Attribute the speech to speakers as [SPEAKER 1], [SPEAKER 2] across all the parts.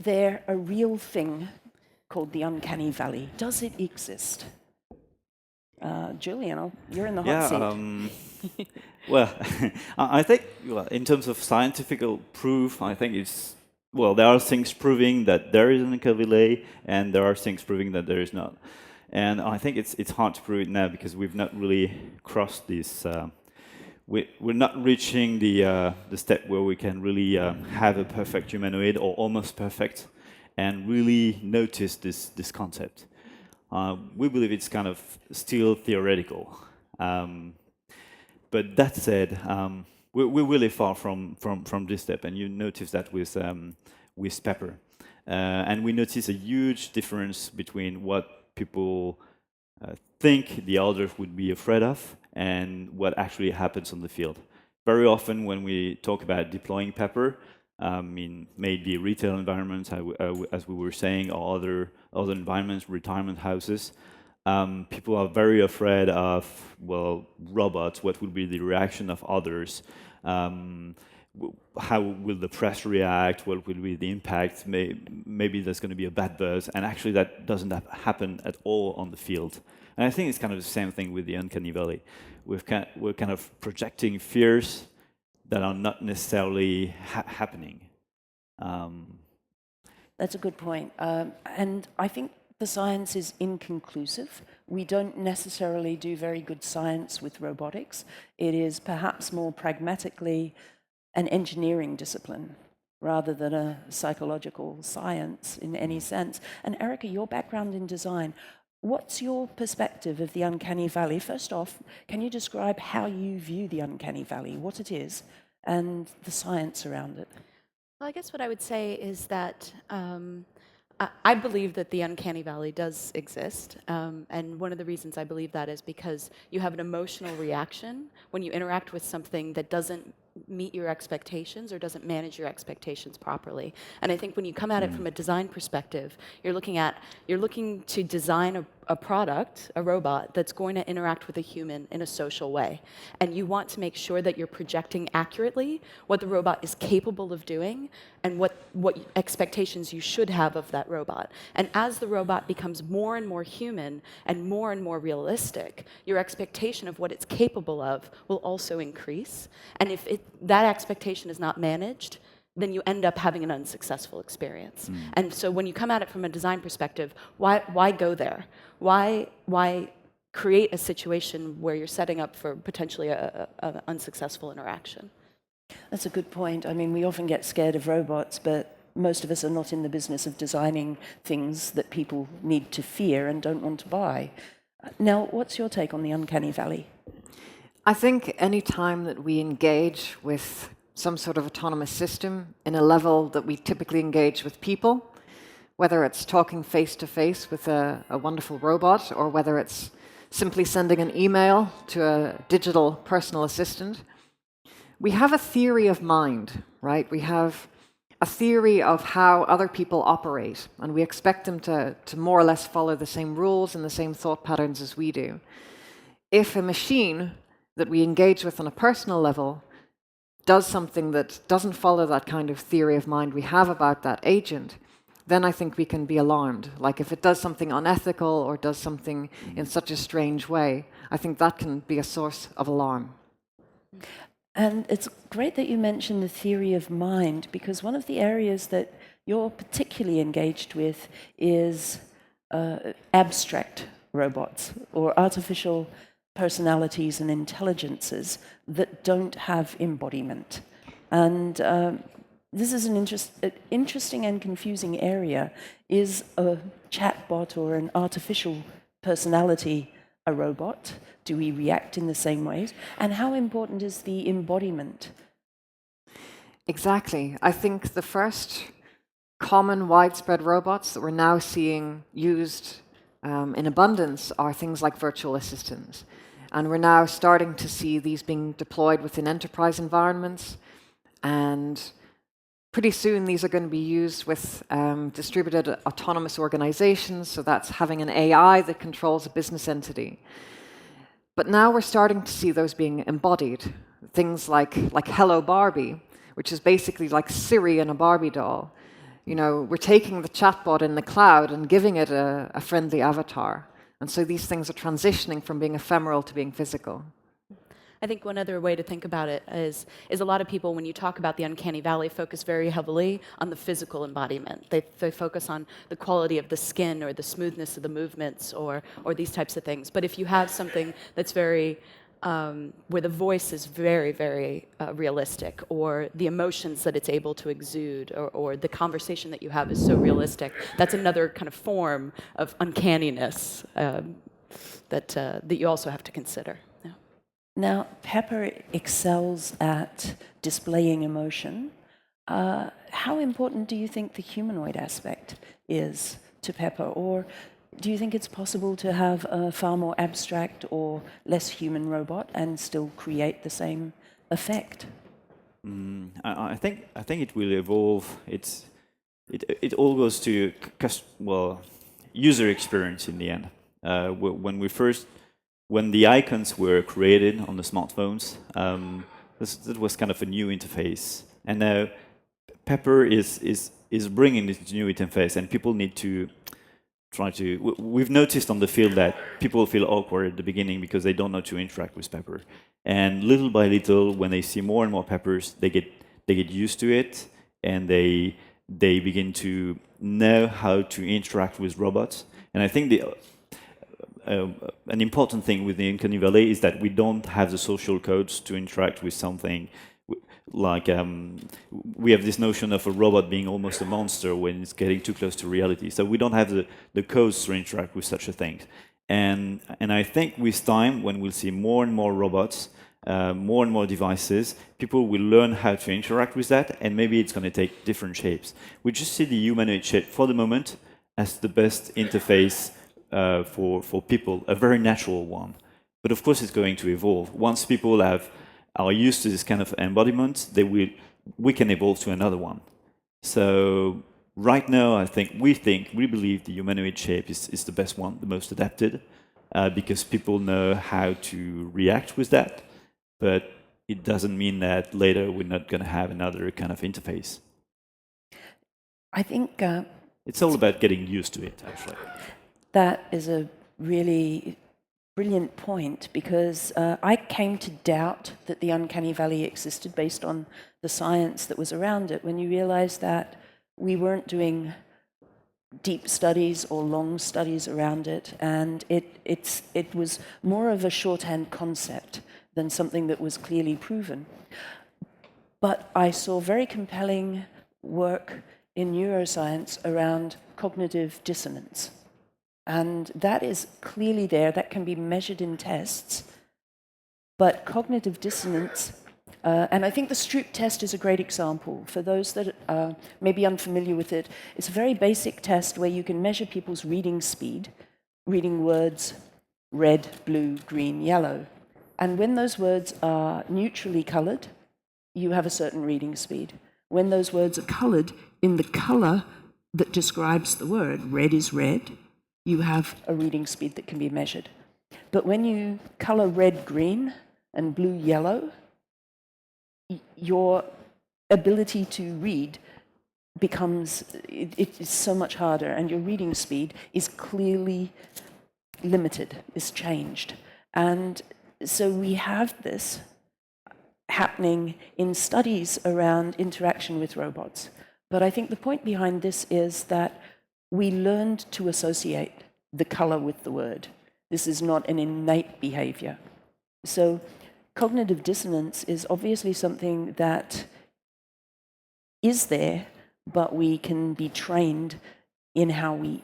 [SPEAKER 1] there a real thing called the Uncanny Valley? Does it exist? Julien, you're in the hot seat.
[SPEAKER 2] Well, I think, well, in terms of scientific proof, I think it's, well, there are things proving that there is an uncanny valley, and there are things proving that there is not. And I think it's hard to prove it now because we've not really crossed this. We're not reaching the step where we can really have a perfect humanoid or almost perfect, and really notice this concept. We believe it's kind of still theoretical. But that said, we're really far from this step, and you notice that with pepper. And we notice a huge difference between what people think the elders would be afraid of and what actually happens on the field. Very often when we talk about deploying pepper, in maybe retail environments, as we were saying, or other environments, retirement houses, people are very afraid of, well, robots. What will be the reaction of others? How will the press react? What will be the impact? Maybe there's going to be a bad buzz. And actually that doesn't happen at all on the field. And I think it's kind of the same thing with the Uncanny Valley. We're kind of projecting fears that are not necessarily happening.
[SPEAKER 1] That's a good point. And I think the science is inconclusive. We don't necessarily do very good science with robotics. It is perhaps more pragmatically an engineering discipline rather than a psychological science in any sense. And Erica, your background in design, what's your perspective of the Uncanny Valley? First off, can you describe how you view the Uncanny Valley, what it is, and the science around it?
[SPEAKER 3] Well, I guess what I would say is that I believe that the Uncanny Valley does exist. And one of the reasons I believe that is because you have an emotional reaction when you interact with something that doesn't meet your expectations or doesn't manage your expectations properly. And I think when you come at it from a design perspective, you're looking to design a product, a robot, that's going to interact with a human in a social way. And you want to make sure that you're projecting accurately what the robot is capable of doing and what expectations you should have of that robot. And as the robot becomes more and more human and more realistic, your expectation of what it's capable of will also increase. And if that expectation is not managed, then you end up having an unsuccessful experience. And so when you come at it from a design perspective, why go there? Why create a situation where you're setting up for potentially an unsuccessful interaction?
[SPEAKER 1] That's a good point. I mean, we often get scared of robots, but most of us are not in the business of designing things that people need to fear and don't want to buy. Nell, what's your take on the Uncanny Valley?
[SPEAKER 4] I think any time that we engage with some sort of autonomous system in a level that we typically engage with people, whether it's talking face-to-face with a wonderful robot or whether it's simply sending an email to a digital personal assistant, we have a theory of mind, right? We have a theory of how other people operate, and we expect them to more or less follow the same rules and the same thought patterns as we do. If a machine that we engage with on a personal level does something that doesn't follow that kind of theory of mind we have about that agent, then I think we can be alarmed. Like if it does something unethical or does something in such a strange way, I think that can be a source of alarm.
[SPEAKER 1] And it's great that you mentioned the theory of mind, because one of the areas that you're particularly engaged with is abstract robots or artificial personalities and intelligences that don't have embodiment. And this is an interesting and confusing area. Is a chatbot or an artificial personality a robot? Do we react in the same ways? And how important is the embodiment?
[SPEAKER 4] Exactly. I think the first common widespread robots that we're now seeing used in abundance are things like virtual assistants. And we're now starting to see these being deployed within enterprise environments. And pretty soon these are going to be used with distributed autonomous organizations. So that's having an AI that controls a business entity. But now we're starting to see those being embodied. Things like Hello Barbie, which is basically like Siri in a Barbie doll. You know, we're taking the chatbot in the cloud and giving it a friendly avatar. And so these things are transitioning from being ephemeral to being physical.
[SPEAKER 3] I think one other way to think about it is a lot of people, when you talk about the uncanny valley, focus very heavily on the physical embodiment. They focus on the quality of the skin or the smoothness of the movements or these types of things. But if you have something that's very where the voice is very, very realistic, or the emotions that it's able to exude, or the conversation that you have is so realistic, that's another kind of form of uncanniness that you also have to consider. Yeah.
[SPEAKER 1] Now, Pepper excels at displaying emotion. How important do you think the humanoid aspect is to Pepper? Or do you think it's possible to have a far more abstract or less human robot and still create the same effect?
[SPEAKER 2] I think it will evolve. It all goes to user experience in the end. When the icons were created on the smartphones, that was kind of a new interface, and now Pepper is bringing this new interface, and people need to try to. We've noticed on the field that people feel awkward at the beginning because they don't know to interact with Pepper, and little by little, when they see more and more Peppers, they get used to it, and they begin to know how to interact with robots. And I think an important thing with the Uncanny Valley is that we don't have the social codes to interact with something. Like we have this notion of a robot being almost a monster when it's getting too close to reality. So we don't have the codes to interact with such a thing. And I think with time, when we'll see more and more robots, more and more devices, people will learn how to interact with that, and maybe it's going to take different shapes. We just see the humanoid shape for the moment as the best interface for people, a very natural one. But of course, it's going to evolve. Once people are used to this kind of embodiment, we can evolve to another one. So right now, we believe the humanoid shape is the best one, the most adapted, because people know how to react with that. But it doesn't mean that later we're not going to have another kind of interface.
[SPEAKER 1] I think
[SPEAKER 2] it's all about getting used to it, actually.
[SPEAKER 1] That is a really brilliant point, because I came to doubt that the Uncanny Valley existed based on the science that was around it when you realize that we weren't doing deep studies or long studies around it, and it was more of a shorthand concept than something that was clearly proven. But I saw very compelling work in neuroscience around cognitive dissonance. And that is clearly there. That can be measured in tests. But cognitive dissonance, and I think the Stroop test is a great example. For those that may be unfamiliar with it, it's a very basic test where you can measure people's reading speed, reading words red, blue, green, yellow. And when those words are neutrally colored, you have a certain reading speed. When those words are colored in the color that describes the word, red is red, you have a reading speed that can be measured. But when you color red green and blue yellow, your ability to read becomes, it is so much harder, and your reading speed is clearly limited, is changed. And so we have this happening in studies around interaction with robots. But I think the point behind this is that we learned to associate the color with the word. This is not an innate behavior. So cognitive dissonance is obviously something that is there, but we can be trained in how we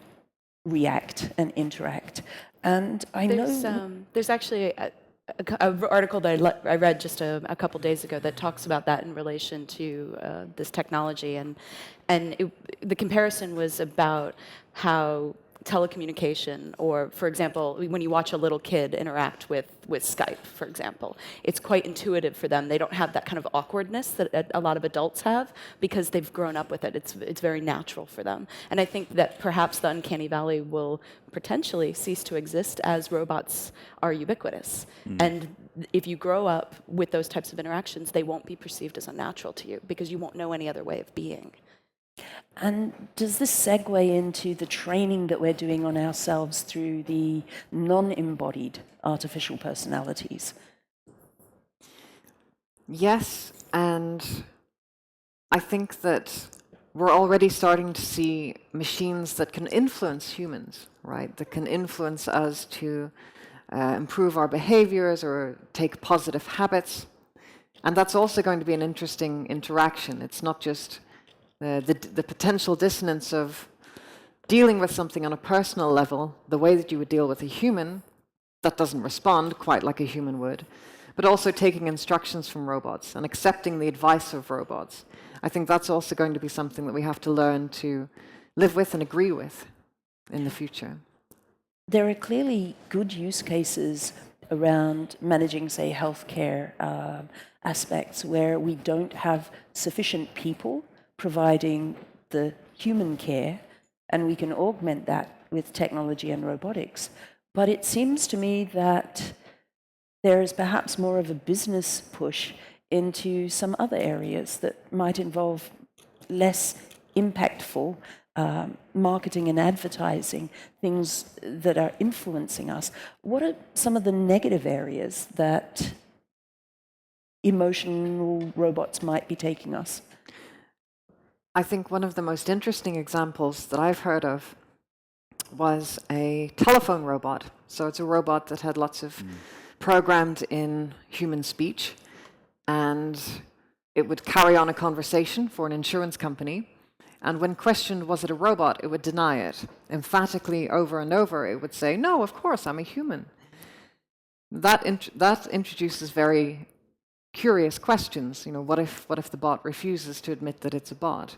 [SPEAKER 1] react and interact. And I know
[SPEAKER 3] there's actually an article that I read just a couple days ago that talks about that in relation to this technology, and the comparison was about how telecommunication, or for example, when you watch a little kid interact with Skype, for example, it's quite intuitive for them. They don't have that kind of awkwardness that a lot of adults have because they've grown up with it. It's very natural for them. And I think that perhaps the Uncanny Valley will potentially cease to exist as robots are ubiquitous. And if you grow up with those types of interactions, they won't be perceived as unnatural to you because you won't know any other way of being.
[SPEAKER 1] And does this segue into the training that we're doing on ourselves through the non-embodied artificial personalities?
[SPEAKER 4] Yes, and I think that we're already starting to see machines that can influence humans, right? That can influence us to improve our behaviors or take positive habits. And that's also going to be an interesting interaction. It's not just the potential dissonance of dealing with something on a personal level, the way that you would deal with a human that doesn't respond quite like a human would, but also taking instructions from robots and accepting the advice of robots. I think that's also going to be something that we have to learn to live with and agree with in the future.
[SPEAKER 1] There are clearly good use cases around managing, say, healthcare aspects where we don't have sufficient people providing the human care, and we can augment that with technology and robotics. But it seems to me that there is perhaps more of a business push into some other areas that might involve less impactful marketing and advertising, things that are influencing us. What are some of the negative areas that emotional robots might be taking us?
[SPEAKER 4] I think one of the most interesting examples that I've heard of was a telephone robot. So it's a robot that had lots of programmed in human speech, and it would carry on a conversation for an insurance company. And when questioned, was it a robot, it would deny it. Emphatically, over and over, it would say, no, of course, I'm a human. That introduces very curious questions. You know, what if the bot refuses to admit that it's a bot?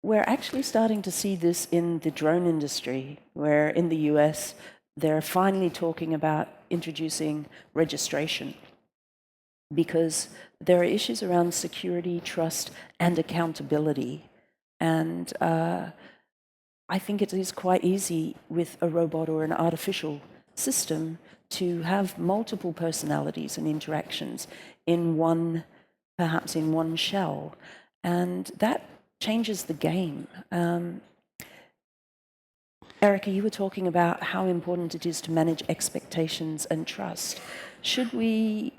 [SPEAKER 1] We're actually starting to see this in the drone industry, where in the US, they're finally talking about introducing registration, because there are issues around security, trust, and accountability. And I think it is quite easy with a robot or an artificial system to have multiple personalities and interactions in one, perhaps in one shell. And that changes the game. Erica, you were talking about how important it is to manage expectations and trust. Should we...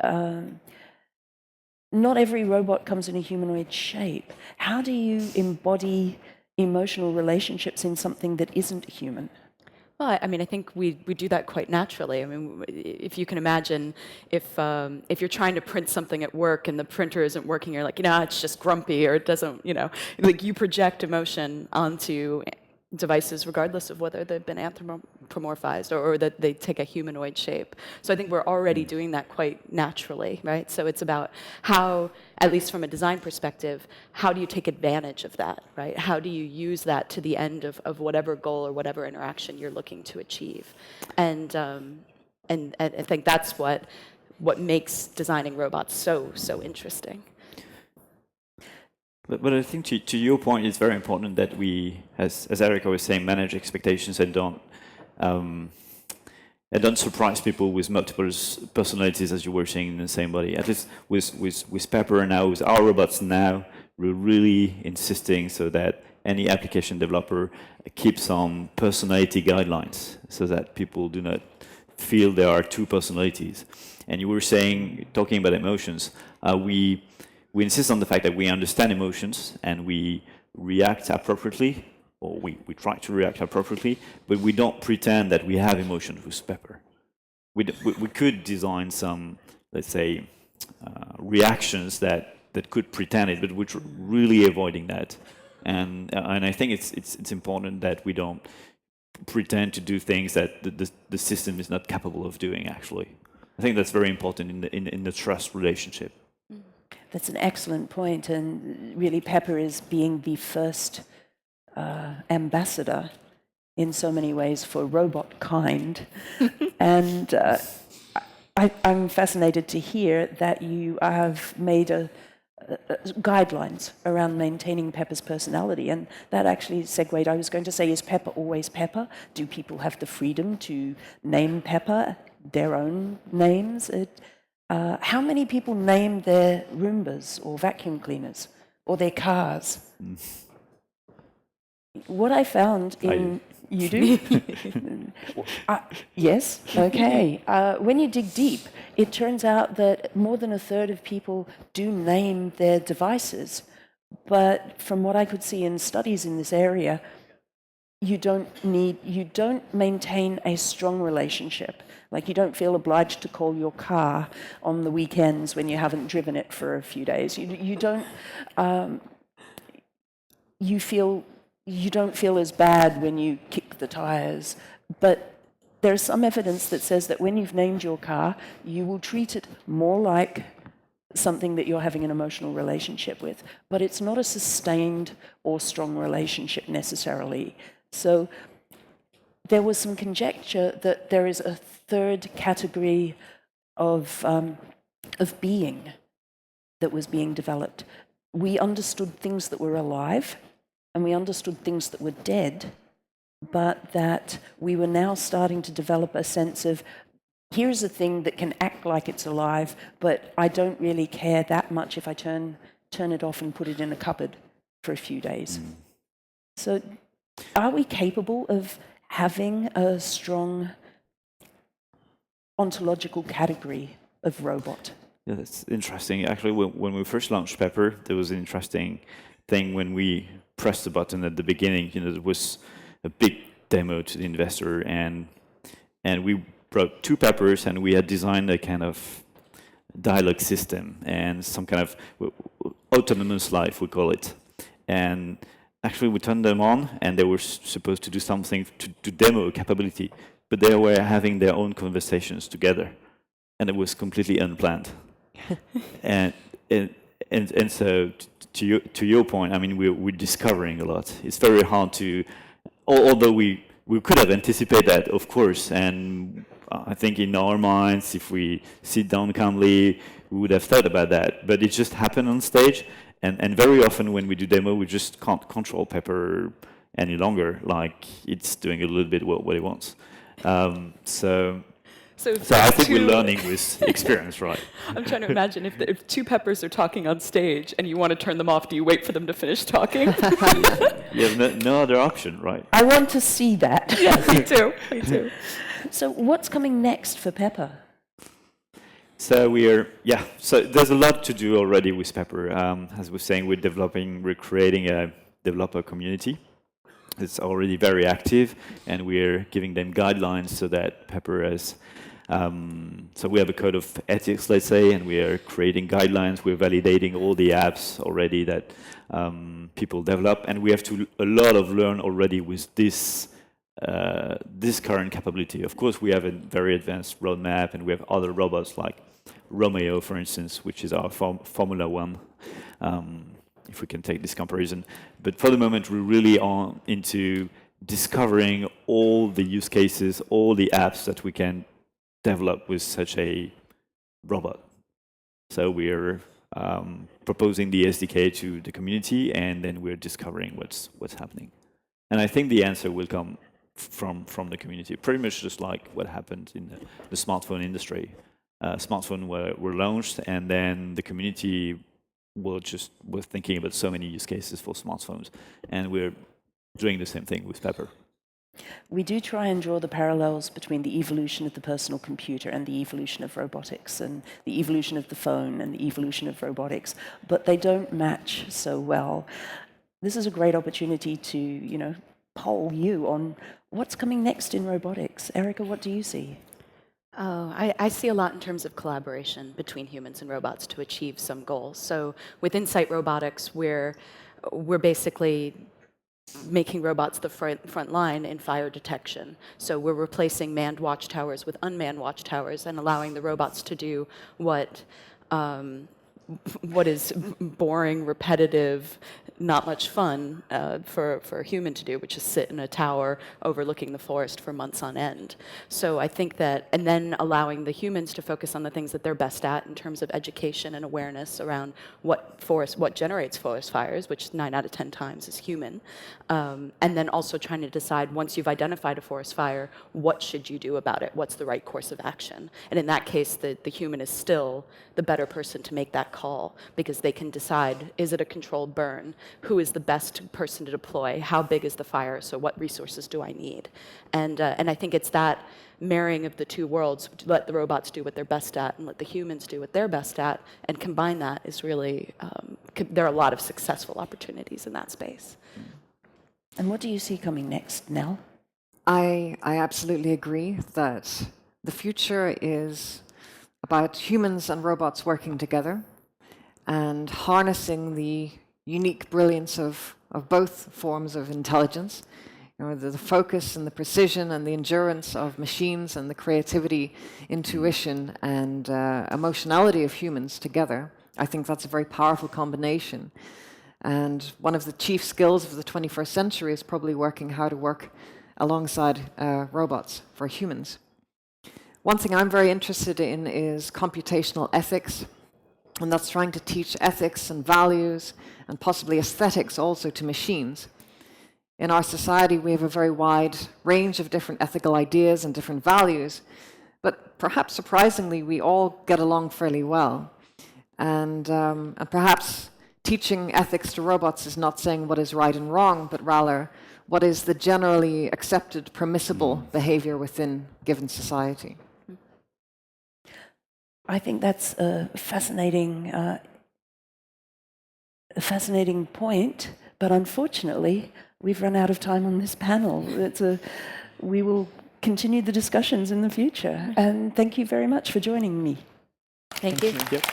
[SPEAKER 1] not every robot comes in a humanoid shape. How do you embody emotional relationships in something that isn't human?
[SPEAKER 3] Well, I mean, I think we do that quite naturally. I mean, if you can imagine, if you're trying to print something at work and the printer isn't working, you're like, it's just grumpy, or it doesn't, like you project emotion onto devices regardless of whether they've been anthropomorphized or that they take a humanoid shape. So I think we're already doing that quite naturally, right? So it's about how, at least from a design perspective, how do you take advantage of that, right? How do you use that to the end of whatever goal or whatever interaction you're looking to achieve? And I think that's what makes designing robots so interesting.
[SPEAKER 2] But I think to your point, it's very important that we, as Erica was saying, manage expectations and don't surprise people with multiple personalities, as you were saying, in the same body. At least with Pepper now, with our robots now, we're really insisting so that any application developer keeps on personality guidelines so that people do not feel there are two personalities. And you were saying, talking about emotions, we insist on the fact that we understand emotions and we react appropriately, or we try to react appropriately, but we don't pretend that we have emotions with Pepper. We could design some, let's say, reactions that could pretend it, but we're really avoiding that. And I think it's important that we don't pretend to do things that the system is not capable of doing, actually. I think that's very important in the trust relationship.
[SPEAKER 1] That's an excellent point, and really Pepper is being the first ambassador in so many ways for robot kind. And I'm fascinated to hear that you have made guidelines around maintaining Pepper's personality, and that actually segued. I was going to say, is Pepper always Pepper? Do people have the freedom to name Pepper their own names? How many people name their Roombas or vacuum cleaners? or their cars. What I found in... You do? Yes, okay. When you dig deep, it turns out that more than a third of people do name their devices. But from what I could see in studies in this area, you don't maintain a strong relationship. Like, you don't feel obliged to call your car on the weekends when you haven't driven it for a few days. You don't feel as bad when you kick the tires. But there's some evidence that says that when you've named your car, you will treat it more like something that you're having an emotional relationship with. But it's not a sustained or strong relationship necessarily. So there was some conjecture that there is a third category of being that was being developed. We understood things that were alive, and we understood things that were dead, but that we were now starting to develop a sense of, here's a thing that can act like it's alive, but I don't really care that much if I turn it off and put it in a cupboard for a few days. So are we capable of having a strong ontological category of robot?
[SPEAKER 2] Yeah, that's interesting. Actually, when we first launched Pepper, there was an interesting thing when we pressed the button at the beginning. There was a big demo to the investor, and we brought 2 peppers, and we had designed a kind of dialogue system and some kind of autonomous life, we call it. And actually, we turned them on, and they were supposed to do something to demo a capability, but they were having their own conversations together, and it was completely unplanned. and so, to your point, I mean, we're discovering a lot. It's very hard to, although we could have anticipated that, of course, and I think in our minds, if we sit down calmly, we would have thought about that. But it just happened on stage, and very often when we do demo, we just can't control Pepper any longer. Like, it's doing a little bit what it wants. So I think we're learning with experience, right?
[SPEAKER 3] I'm trying to imagine if 2 peppers are talking on stage and you want to turn them off, do you wait for them to finish talking?
[SPEAKER 2] You have no other option, right?
[SPEAKER 1] I want to see that.
[SPEAKER 3] Yeah, me too. Me too.
[SPEAKER 1] So what's coming next for Pepper?
[SPEAKER 2] So so there's a lot to do already with Pepper. As we're saying, we're creating a developer community. It's already very active, and we're giving them guidelines so that Pepper has. So we have a code of ethics, let's say, and we are creating guidelines. We're validating all the apps already that people develop, and we have to learn already with this current capability. Of course, we have a very advanced roadmap, and we have other robots like Romeo, for instance, which is our Formula One. If we can take this comparison. But for the moment, we're really on into discovering all the use cases, all the apps that we can develop with such a robot. So we're proposing the SDK to the community, and then we're discovering what's happening. And I think the answer will come from the community, pretty much just like what happened in the smartphone industry. Smartphones were launched, and then the community we're thinking about so many use cases for smartphones, and we're doing the same thing with Pepper.
[SPEAKER 1] We do try and draw the parallels between the evolution of the personal computer and the evolution of robotics, and the evolution of the phone and the evolution of robotics, but they don't match so well. This is a great opportunity to, poll you on what's coming next in robotics. Erica, what do you see?
[SPEAKER 3] Oh, I see a lot in terms of collaboration between humans and robots to achieve some goals. So with Insight Robotics, we're basically making robots the front line in fire detection. So we're replacing manned watchtowers with unmanned watchtowers and allowing the robots to do what is boring, repetitive, not much fun for a human to do, which is sit in a tower overlooking the forest for months on end. So I think that, and then allowing the humans to focus on the things that they're best at in terms of education and awareness around what generates forest fires, which 9 out of 10 times is human. And then also trying to decide, once you've identified a forest fire, what should you do about it? What's the right course of action? And in that case, the human is still the better person to make that black hole because they can decide, is it a controlled burn? Who is the best person to deploy? How big is the fire? So what resources do I need? And I think it's that marrying of the two worlds, let the robots do what they're best at and let the humans do what they're best at, and combine that is really, there are a lot of successful opportunities in that space.
[SPEAKER 1] And what do you see coming next, Nell?
[SPEAKER 4] I absolutely agree that the future is about humans and robots working together and harnessing the unique brilliance of both forms of intelligence. You know, the focus and the precision and the endurance of machines and the creativity, intuition and emotionality of humans together. I think that's a very powerful combination. And one of the chief skills of the 21st century is probably working how to work alongside robots for humans. One thing I'm very interested in is computational ethics, and that's trying to teach ethics and values and possibly aesthetics also to machines. In our society, we have a very wide range of different ethical ideas and different values, but perhaps surprisingly, we all get along fairly well. And perhaps teaching ethics to robots is not saying what is right and wrong, but rather what is the generally accepted, permissible behavior within given society.
[SPEAKER 1] I think that's a fascinating point, but unfortunately, we've run out of time on this panel. We will continue the discussions in the future, and thank you very much for joining me.
[SPEAKER 3] Thank you.
[SPEAKER 2] Yep.